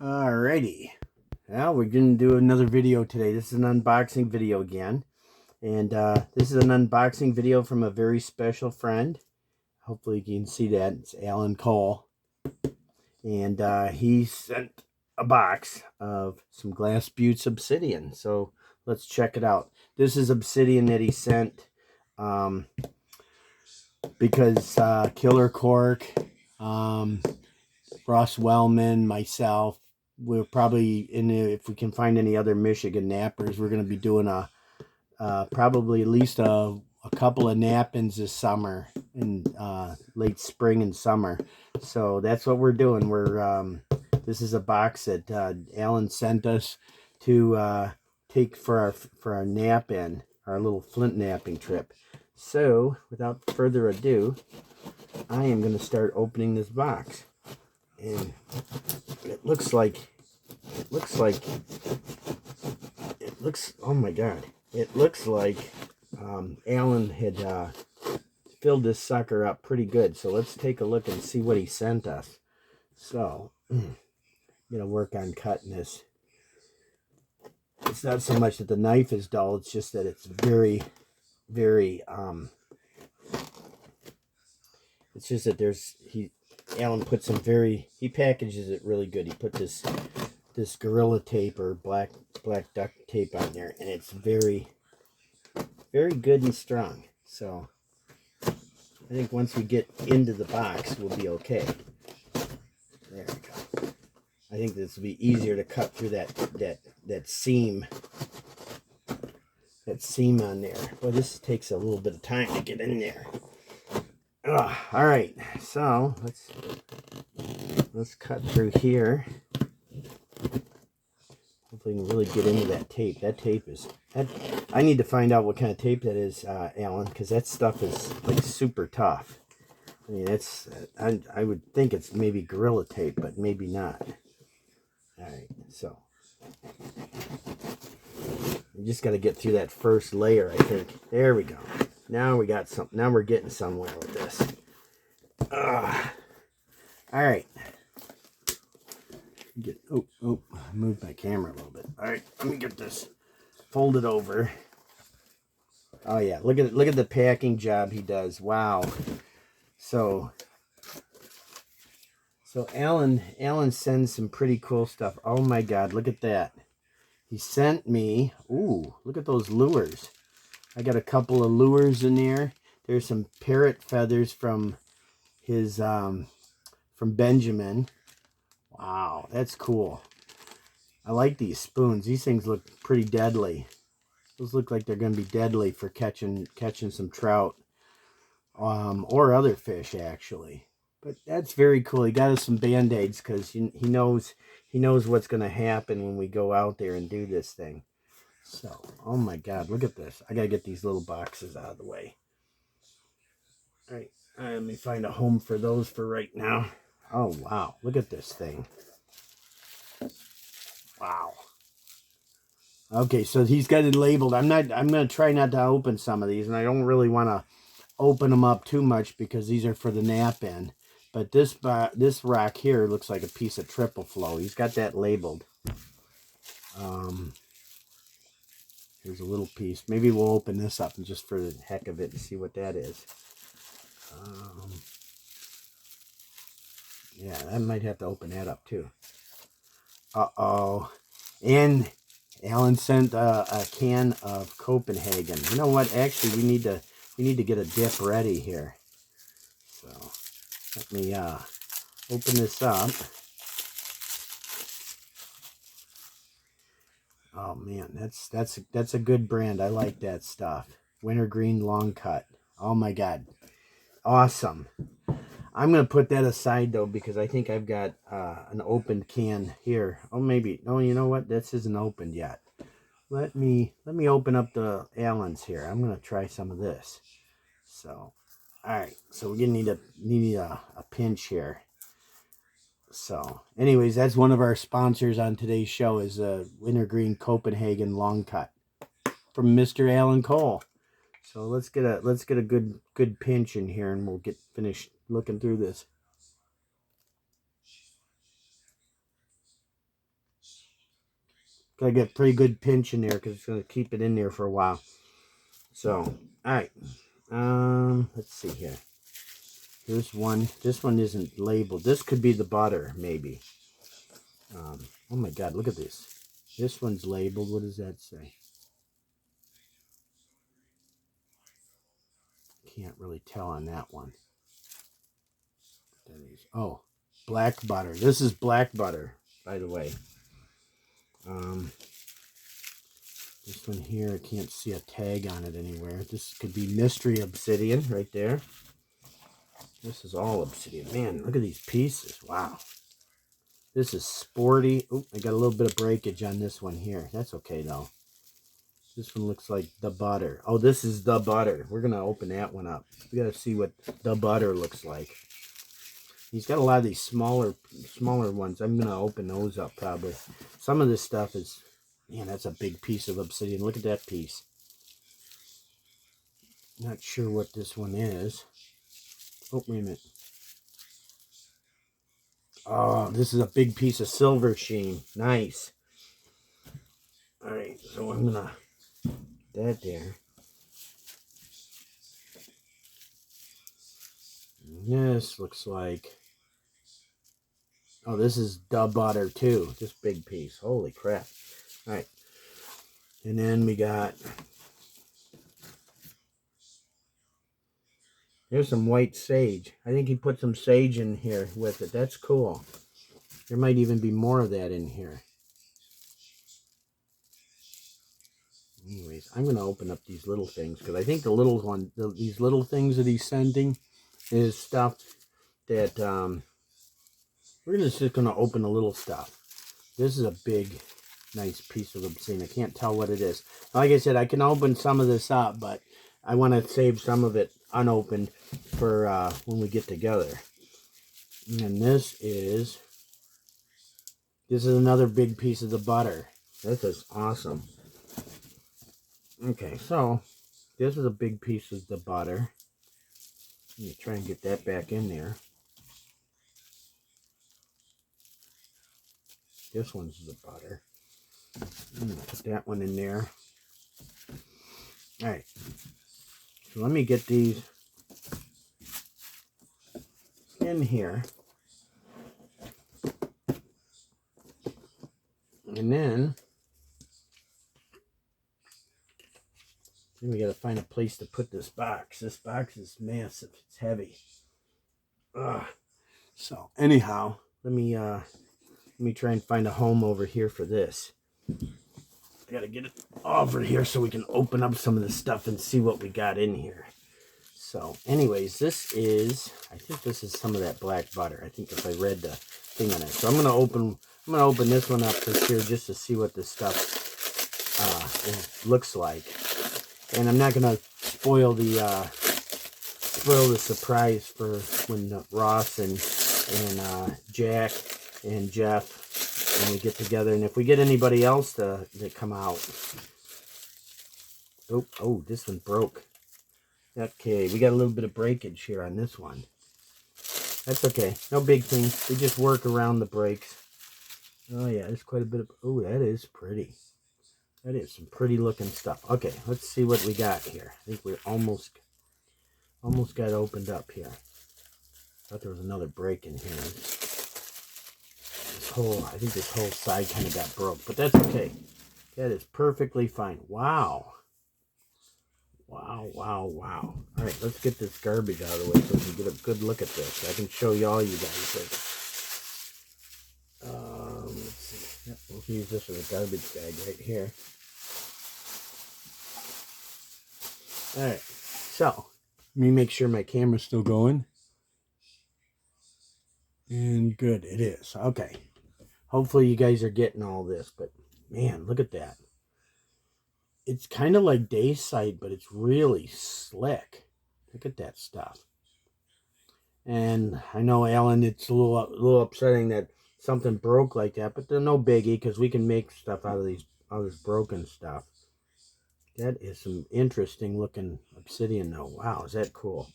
Alrighty. Well, we're going to do another video today. This is an unboxing video again. And this is an unboxing video from a very special friend. Hopefully you can see that. It's Alan Cole. And he sent a box of some glass Buttes Obsidian. So let's check it out. This is Obsidian that he sent because Killer Cork, Ross Wellman, myself, we're probably if we can find any other Michigan nappers, we're going to be doing a probably at least a couple of nap-ins this summer, in late spring and summer. So that's what we're doing. This is a box that Alan sent us to take for our nap-in, our little flint napping trip. So without further ado, I am going to start opening this box. And it looks, oh my God, it looks like Alan had filled this sucker up pretty good. So let's take a look and see what he sent us. So I'm gonna work on cutting this. It's not so much that the knife is dull, it's just that it's very it's just that Alan put some he packages it really good. He put this Gorilla Tape or black duct tape on there, and it's very good and strong. So I think once we get into the box, we'll be okay. There we go. I think this will be easier to cut through that seam on there. Well, this takes a little bit of time to get in there. All right, so let's cut through here. Hopefully we can really get into that tape. That tape is I need to find out what kind of tape that is, Alan, because that stuff is like super tough. I mean, it's I would think it's maybe Gorilla Tape, but maybe not. All right, so you just got to get through that first layer, I think. There we go. Now we got something. Now we're getting somewhere with this. All right. Move my camera a little bit. All right, let me get this folded over. Oh yeah, look at the packing job he does. Wow. So Alan sends some pretty cool stuff. Oh my God, look at that. He sent me, ooh, look at those lures. I got a couple of lures in there. There's some parrot feathers from his from Benjamin. Wow, that's cool. I like these spoons. These things look pretty deadly. Those look like they're going to be deadly for catching some trout, or other fish actually. But that's very cool. He got us some Band-Aids because he knows what's going to happen when we go out there and do this thing. So, oh my God, look at this. I got to get these little boxes out of the way. All right, let me find a home for those for right now. Oh wow, look at this thing. Wow. Okay, so he's got it labeled. I'm going to try not to open some of these, and I don't really want to open them up too much because these are for the nap-in. But this rock here looks like a piece of triple flow. He's got that labeled. Here's a little piece. Maybe we'll open this up and just for the heck of it and see what that is. Yeah, I might have to open that up too. Uh-oh. And Alan sent a can of Copenhagen. You know what? Actually, we need to get a dip ready here. So let me open this up. Oh man, that's a good brand. I like that stuff. Wintergreen Long Cut. Oh my God, awesome. I'm gonna put that aside though because I think I've got an opened can here. Oh maybe no. You know what? This isn't opened yet. Let me open up the Allen's here. I'm gonna try some of this. So, all right. So we're gonna need a pinch here. So, anyways, that's one of our sponsors on today's show is Wintergreen Copenhagen Long Cut from Mr. Alan Cole. So let's get a good pinch in here, and we'll get finished looking through this. Gotta get a pretty good pinch in there because it's gonna keep it in there for a while. So, all right. Let's see here. Here's one. This one isn't labeled. This could be the butter, maybe. Oh my God, look at this. This one's labeled. What does that say? Can't really tell on that one. That is, oh, black butter. This is black butter, by the way. This one here, I can't see a tag on it anywhere. This could be mystery obsidian right there. This is all obsidian. Man, look at these pieces. Wow. This is sporty. Oh, I got a little bit of breakage on this one here. That's okay, though. This one looks like the butter. Oh, this is the butter. We're going to open that one up. We got to see what the butter looks like. He's got a lot of these smaller ones. I'm going to open those up probably. Some of this stuff is... Man, that's a big piece of obsidian. Look at that piece. Not sure what this one is. Oh, wait a minute. Oh, this is a big piece of silver sheen. Nice. All right, so I'm going to... that there. And this looks like... Oh, this is the butter, too. This big piece. Holy crap. All right, and then we got, there's some white sage. I think he put some sage in here with it. That's cool. There might even be more of that in here. Anyways, I'm going to open up these little things because I think the little one, these little things that he's sending is stuff that we're just going to open the little stuff. This is a big... nice piece of obsidian. I can't tell what it is. Like I said, I can open some of this up, but I want to save some of it unopened for when we get together. And this is another big piece of the butter. This is awesome. Okay, so this is a big piece of the butter. Let me try and get that back in there. This one's the butter. I'm going to put that one in there. Alright. So let me get these in here. And then we got to find a place to put this box. This box is massive. It's heavy. So anyhow, let me try and find a home over here for this. I gotta get it over here so we can open up some of the stuff and see what we got in here. So anyways, this is, I think this is some of that black butter. I think if I read the thing on it. So I'm gonna open this one up for sure just to see what this stuff looks like. And I'm not gonna spoil the surprise for when Ross and Jack and Jeff, when we get together, and if we get anybody else to come out. Oh, this one broke. Okay, we got a little bit of breakage here on this one. That's okay, no big thing. We just work around the breaks. Oh yeah, there's quite a bit of, oh, that is pretty. That is some pretty looking stuff. Okay, let's see what we got here. I think we're almost got opened up here. Thought there was another break in here. I think this whole side kind of got broke, but that's okay. That is perfectly fine. Wow. Wow, wow, wow. All right, let's get this garbage out of the way so we can get a good look at this. I can show you all you guys. Let's see. Yep, we'll use this as a garbage bag right here. All right, so let me make sure my camera's still going. And good, it is. Okay. Hopefully you guys are getting all this, but man, look at that. It's kind of like Dayside, but it's really slick. Look at that stuff. And I know, Alan, it's a little upsetting that something broke like that, but they're no biggie because we can make stuff out of this broken stuff. That is some interesting looking obsidian though. Wow, is that cool?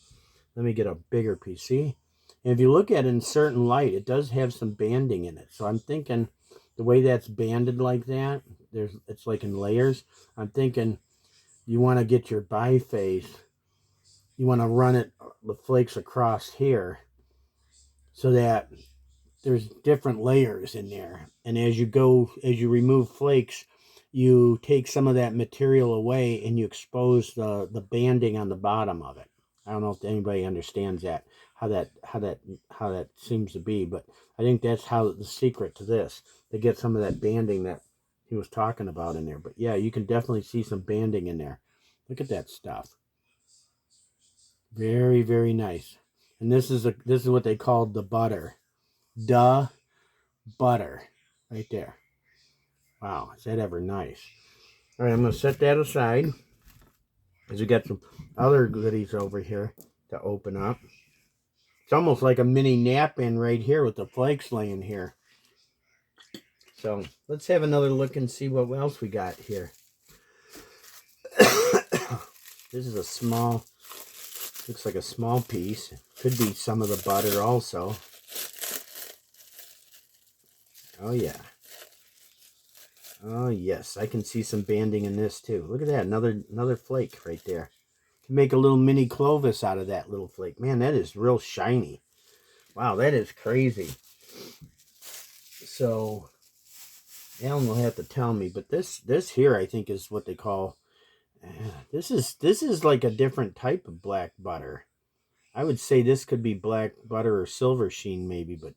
Let me get a bigger piece. See? And if you look at it in certain light, it does have some banding in it. So I'm thinking the way that's banded like that, it's like in layers. I'm thinking you want to get your biface, you want to run it, the flakes across here, so that there's different layers in there. And as you remove flakes, you take some of that material away and you expose the banding on the bottom of it. I don't know if anybody understands that, how that seems to be, but I think that's how the secret to this, to get some of that banding that he was talking about in there. But yeah, you can definitely see some banding in there. Look at that stuff. Very, very nice. And this is what they called the butter. Duh. Butter right there. Wow, is that ever nice? All right, I'm going to set that aside as we got some other goodies over here to open up. It's almost like a mini nap-in right here with the flakes laying here. So let's have another look and see what else we got here. This is a small, looks like a small piece. Could be some of the butter also. Oh yeah. Oh yes, I can see some banding in this too. Look at that, another flake right there. Can make a little mini Clovis out of that little flake. Man, that is real shiny. Wow, that is crazy. So, Alan will have to tell me, but this here I think is what they call. This is like a different type of black butter. I would say this could be black butter or silver sheen maybe, but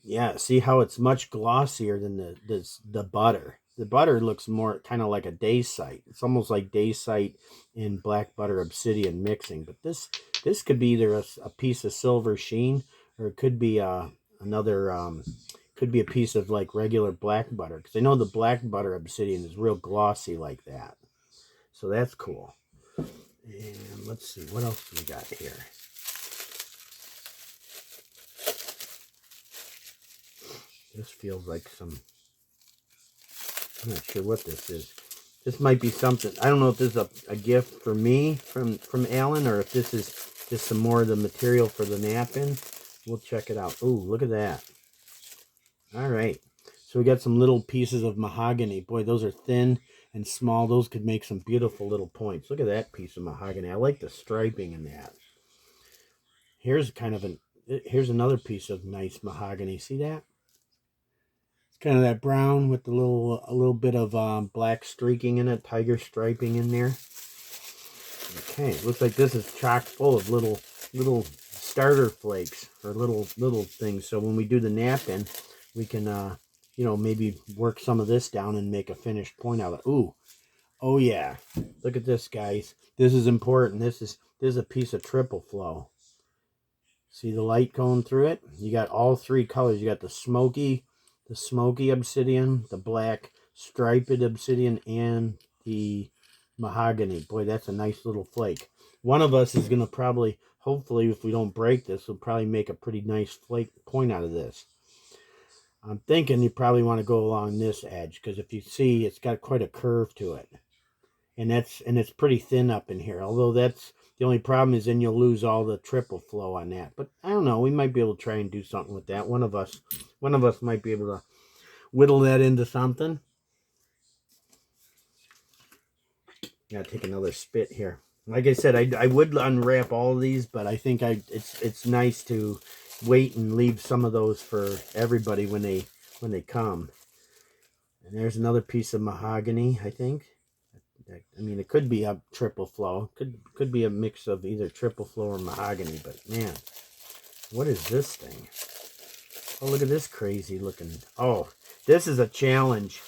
yeah, see how it's much glossier than the butter. The butter looks more kind of like a dacite. It's almost like dacite and black butter obsidian mixing. But this could be either a piece of silver sheen, or it could be another could be a piece of like regular black butter, because I know the black butter obsidian is real glossy like that. So that's cool. And let's see, what else do we got here? This feels like some, I'm not sure what this is. This might be something, I don't know if this is a gift for me from Alan, or if this is just some more of the material for the nap-in. We'll check it out. Ooh, look at that. All right. So we got some little pieces of mahogany. Boy, those are thin and small. Those could make some beautiful little points. Look at that piece of mahogany. I like the striping in that. Here's here's another piece of nice mahogany. See that? Kind of that brown with a little bit of black streaking in it, tiger striping in there. Okay, looks like this is chock full of little starter flakes, or little things. So when we do the nap-in, we can you know, maybe work some of this down and make a finished point out of it. Ooh, oh yeah, look at this, guys. This is important. This is a piece of triple flow. See the light going through it? You got all three colors. You got the smoky obsidian, the black striped obsidian, and the mahogany. Boy, that's a nice little flake. One of us is going to probably, hopefully, if we don't break this, we'll probably make a pretty nice flake point out of this. I'm thinking you probably want to go along this edge, because if you see, it's got quite a curve to it. And it's pretty thin up in here. Although that's the only problem, is then you'll lose all the triple flow on that. But I don't know, we might be able to try and do something with that. One of us might be able to whittle that into something. Gotta take another spit here. Like I said, I would unwrap all of these, but I think it's nice to wait and leave some of those for everybody when they come. And there's another piece of mahogany, I think. I mean, it could be a triple flow. Could be a mix of either triple flow or mahogany. But man, what is this thing? Oh, look at this crazy looking. Oh, this is a challenge.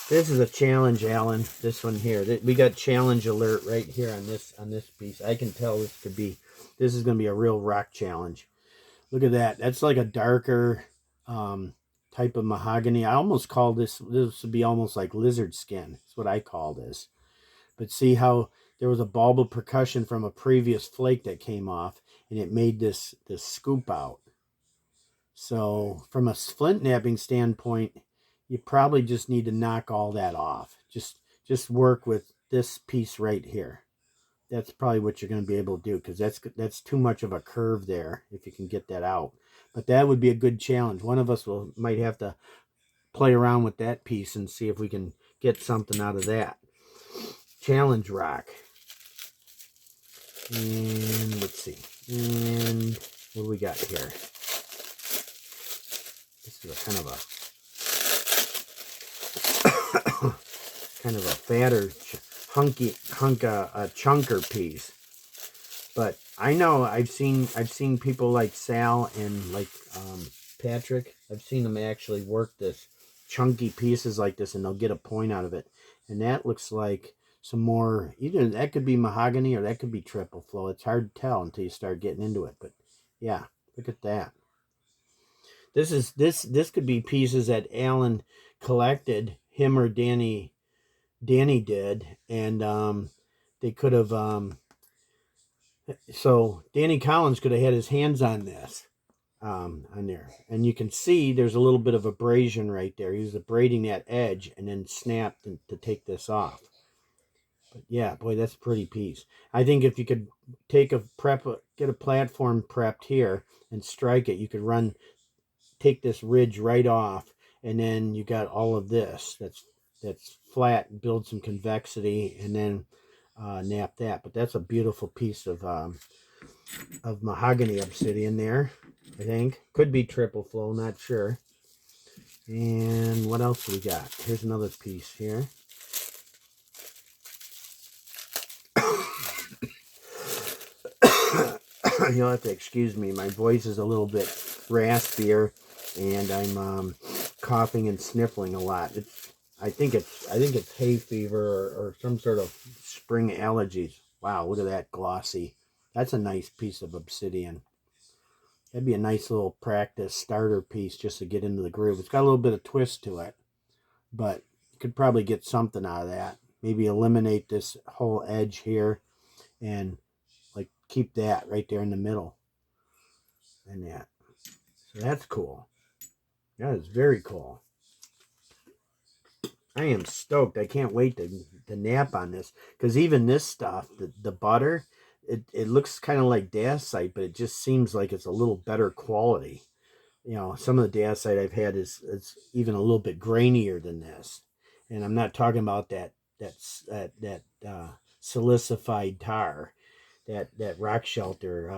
This is a challenge, Alan. This one here. We got challenge alert right here on this piece. I can tell this is going to be a real rock challenge. Look at that. That's like a darker type of mahogany. I almost call this would be almost like lizard skin. That's what I call this. But see how there was a bulb of percussion from a previous flake that came off, and it made this scoop out. So from a flint knapping standpoint, you probably just need to knock all that off. Just work with this piece right here. That's probably what you're going to be able to do, because that's too much of a curve there if you can get that out. But that would be a good challenge. One of us might have to play around with that piece and see if we can get something out of that. Challenge rock. And let's see. And what do we got here? This is a kind of a fatter chunker piece. But I know I've seen people like Sal and like Patrick. I've seen them actually work this chunky pieces like this, and they'll get a point out of it. And that looks like some more, either that could be mahogany or that could be triple flow. It's hard to tell until you start getting into it. But yeah, look at that. This could be pieces that Alan collected, him or Danny did, and they could have so Danny Collins could have had his hands on this on there, and you can see there's a little bit of abrasion right there. He was abrading that edge and then snapped to take this off. But yeah, boy, that's a pretty piece. I think if you could take get a platform prepped here and strike it, you could take this ridge right off, and then you got all of this that's flat, build some convexity, and then nap that. But that's a beautiful piece of mahogany obsidian there. I think could be triple flow, not sure. And what else do we got? Here's another piece here. You'll have to excuse me. My voice is a little bit raspier, and I'm coughing and sniffling a lot. I think it's hay fever or some sort of spring allergies. Wow, look at that glossy. That's a nice piece of obsidian. That'd be a nice little practice starter piece just to get into the groove. It's got a little bit of twist to it, but you could probably get something out of that. Maybe eliminate this whole edge here and like keep that right there in the middle. And that. So that's cool. That is very cool. I am stoked. I can't wait to nap on this. Because even this stuff, the butter, it looks kind of like dacite, but it just seems like it's a little better quality. You know, some of the dacite I've had is even a little bit grainier than this. And I'm not talking about that silicified tar, that rock shelter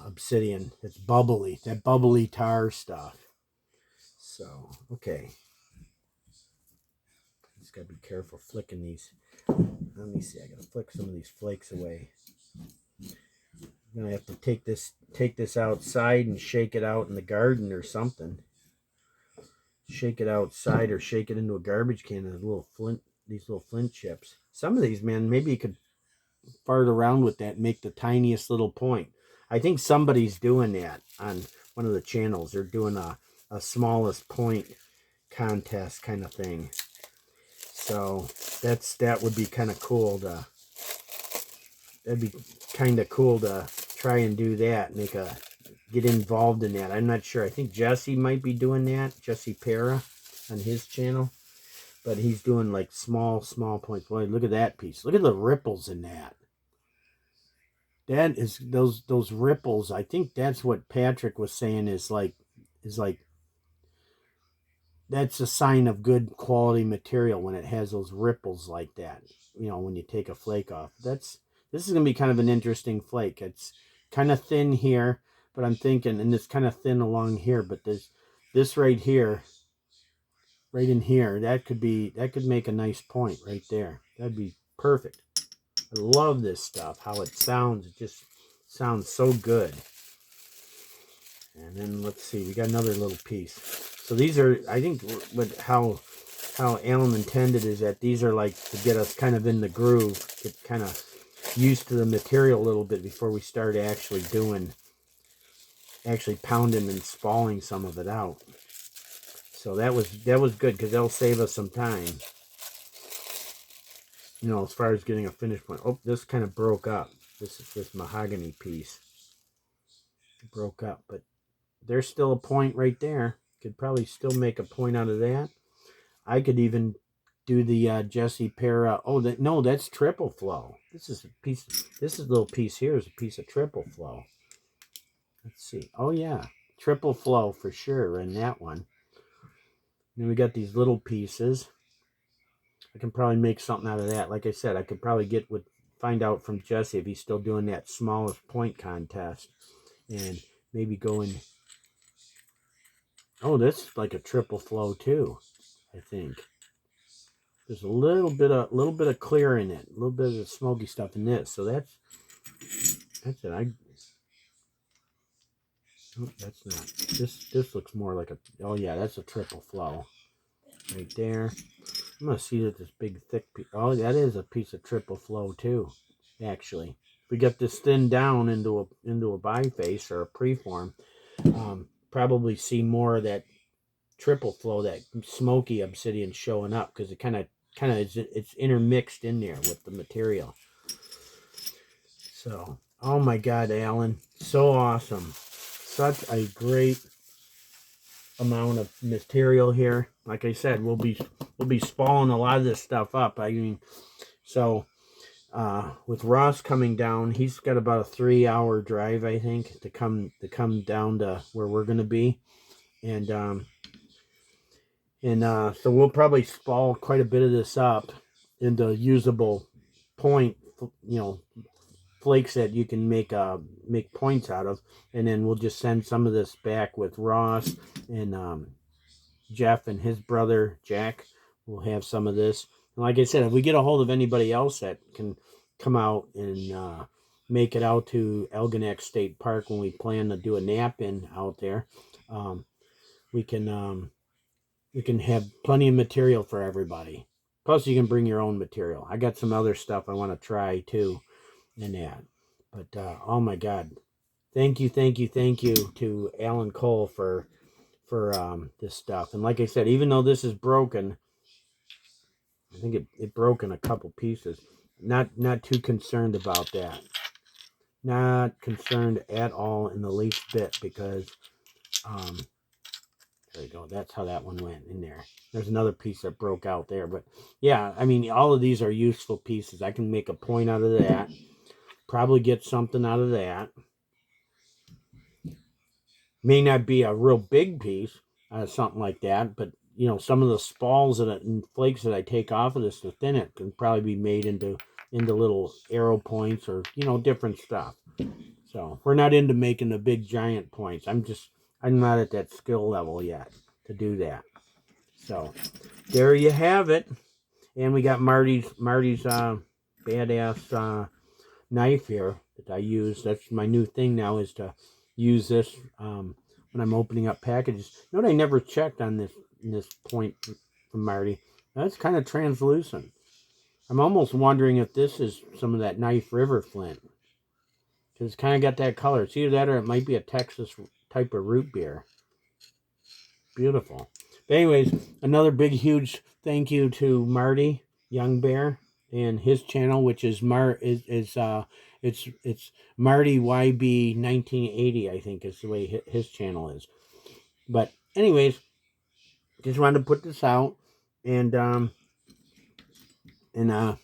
obsidian. It's bubbly, that bubbly tar stuff. So, okay. Just gotta be careful flicking these. Let me see, I gotta flick some of these flakes away. I'm gonna have to take this outside and shake it out in the garden or something. Shake it outside or shake it into a garbage can and these little flint chips. Some of these, man, maybe you could fart around with that and make the tiniest little point. I think somebody's doing that on one of the channels. They're doing a smallest point contest kind of thing. So that would be kind of cool to try and do that, get involved in that. I'm not sure. I think Jesse might be doing that, Jesse Para on his channel, but he's doing like small points. Boy, look at that piece. Look at the ripples in that. That is those ripples. I think that's what Patrick was saying is like that's a sign of good quality material when it has those ripples like that. You know, when you take a flake off. This is going to be kind of an interesting flake. It's kind of thin here, but I'm thinking, and it's kind of thin along here, but there's this right here, right in here, that could make a nice point right there. That'd be perfect. I love this stuff, how it sounds. It just sounds so good. And then let's see, we got another little piece. So these are, I think, how Alan intended is that these are like to get us kind of in the groove, get kind of used to the material a little bit before we start actually pounding and spalling some of it out. So that was good because that'll save us some time. You know, as far as getting a finish point. Oh, this kind of broke up. This mahogany piece broke up, but there's still a point right there. Could probably still make a point out of that. I could even do the Jesse Para. Oh, no, that's triple flow. This little piece here is a piece of triple flow. Let's see. Oh yeah, triple flow for sure in that one. Then we got these little pieces. I can probably make something out of that. Like I said, I could probably find out from Jesse if he's still doing that smallest point contest. And maybe go in. Oh, this is like a triple flow too, I think. There's a little bit of clear in it, a little bit of the smoky stuff in this. So that's it. That's not. This looks more like a. Oh yeah, that's a triple flow, right there. I'm gonna see that this big thick piece. Oh, that is a piece of triple flow too, actually. If we get this thinned down into a biface or a preform, probably see more of that triple flow, that smoky obsidian showing up, because it kind of it's intermixed in there with the material. So, oh my God, Alan, so awesome. Such a great amount of material here. Like I said, we'll be spalling a lot of this stuff up. I mean, so with Ross coming down, he's got about a 3-hour drive, I think, to come down to where we're going to be, and so we'll probably spall quite a bit of this up into usable point, flakes that you can make points out of, and then we'll just send some of this back with Ross, and Jeff and his brother Jack will have some of this. And like I said, if we get a hold of anybody else that can come out and make it out to Algonac State Park when we plan to do a nap-in out there, we can have plenty of material for everybody. Plus, you can bring your own material. I got some other stuff I want to try too in that. But oh my God, thank you to Alan Cole for this stuff. And like I said, even though this is broken, I think it broke in a couple pieces. Not too concerned about that. Not concerned at all in the least bit, because there you go. That's how that one went in there. There's another piece that broke out there. But yeah, I mean, all of these are useful pieces. I can make a point out of that. Probably get something out of that. May not be a real big piece out of something like that, but some of the spalls and flakes that I take off of this to thin it can probably be made into little arrow points, or different stuff. So we're not into making the big giant points. I'm not at that skill level yet to do that. So there you have it. And we got Marty's badass knife here that I use. That's my new thing now, is to use this when I'm opening up packages. You know what I never checked on this point from Marty? That's kind of translucent. I'm almost wondering if this is some of that Knife River flint, because it's kind of got that color. It's either that or it might be a Texas type of root beer. Beautiful. But anyways, another big huge thank you to Marty Young Bear and his channel, which is it's Marty YB 1980, I think is the way his channel is. But anyways, just wanted to put this out, and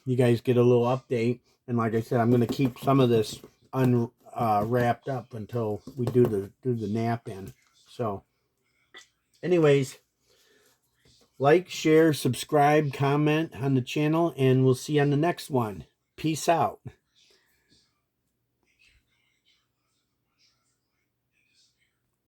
you guys get a little update. And like I said, I'm going to keep some of this wrapped up until we do the nap-in. So anyways, like, share, subscribe, comment on the channel, and we'll see you on the next one. Peace out.